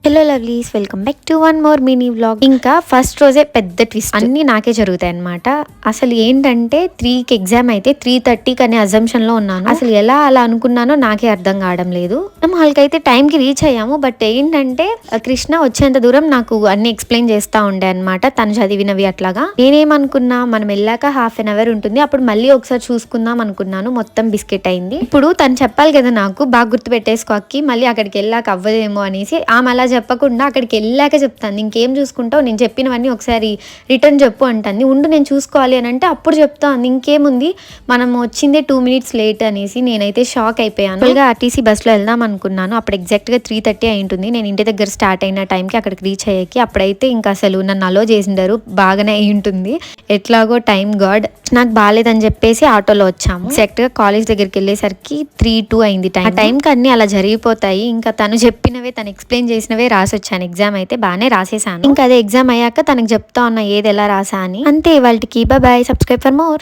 Hello lovelies, welcome back to one more mini vlog. ఇంకా first రోజే పెద్ద twist, అన్ని నాకే జరుగుతాయి అనమాట. అసలు ఏంటంటే 3కి ఎగ్జామ్ అయితే 3:30 అనే అజంప్షన్ లో ఉన్నాను. అసలు ఎలా అలా అనుకున్నానో నాకే అర్థం కావడం లేదు. మనం వాళ్ళకైతే టైంకి రీచ్ అయ్యాము. బట్ ఏంటంటే కృష్ణ వచ్చేంత దూరం నాకు అన్ని ఎక్స్ప్లెయిన్ చేస్తా ఉండే అనమాట, తను చదివినవి. అట్లాగా నేనేమనుకున్నా, మనం వెళ్ళాక హాఫ్ అన్ అవర్ ఉంటుంది, అప్పుడు మళ్ళీ ఒకసారి చూసుకుందాం అనుకున్నాను. మొత్తం బిస్కెట్ అయింది. ఇప్పుడు తను చెప్పాలి కదా నాకు, బాగా గుర్తు పెట్టేసుకోకి, మళ్ళీ అక్కడికి వెళ్ళాక అవ్వదేమో అనేసి ఆమె అలా చెప్పకుండా అక్కడికి వెళ్ళాక చెప్తాను. ఇంకేం చూసుకుంటావు, నేను చెప్పినవన్నీ ఒకసారి రిటర్న్ చెప్పు అంటుంది. ఉండు నేను చూసుకోవాలి అని అంటే అప్పుడు చెప్తాను. ఇంకేముంది, మనం వచ్చిందే 2 minutes లేట్ అనేసి నేనైతే షాక్ అయిపోయాను. ఫుల్గా ఆర్టీసీ బస్సులో వెళ్దాం అనుకున్నాను. అప్పుడు ఎగ్జాక్ట్గా 3:30 అయి ఉంటుంది. నేను ఇంటి దగ్గర స్టార్ట్ అయిన టైంకి అక్కడికి రీచ్ అయ్యాకి. అప్పుడైతే ఇంకా అసలు నన్ను అలో చేసిండారు, బాగానే అయి ఉంటుంది. ఎట్లాగో టైం గాడ్. నాకు బాగాలేదని చెప్పేసి ఆటోలో వచ్చాము. ఎగ్జాక్ట్గా కాలేజ్ దగ్గరికి వెళ్ళేసరికి 3:02 అయింది టైం. ఆ టైంకి అన్ని అలా జరిగిపోతాయి. ఇంకా తను చెప్పినవే, తను ఎక్స్ప్లెయిన్ చేసినవే రాసి వచ్చాను. ఎగ్జామ్ అయితే బాగానే రాసేసాను. ఇంకా అదే ఎగ్జామ్ అయ్యాక తనకు చెప్తా ఉన్నా ఏది ఎలా రాసా అని. అంతే, వాళ్ళకి బాయ్. Subscribe for more.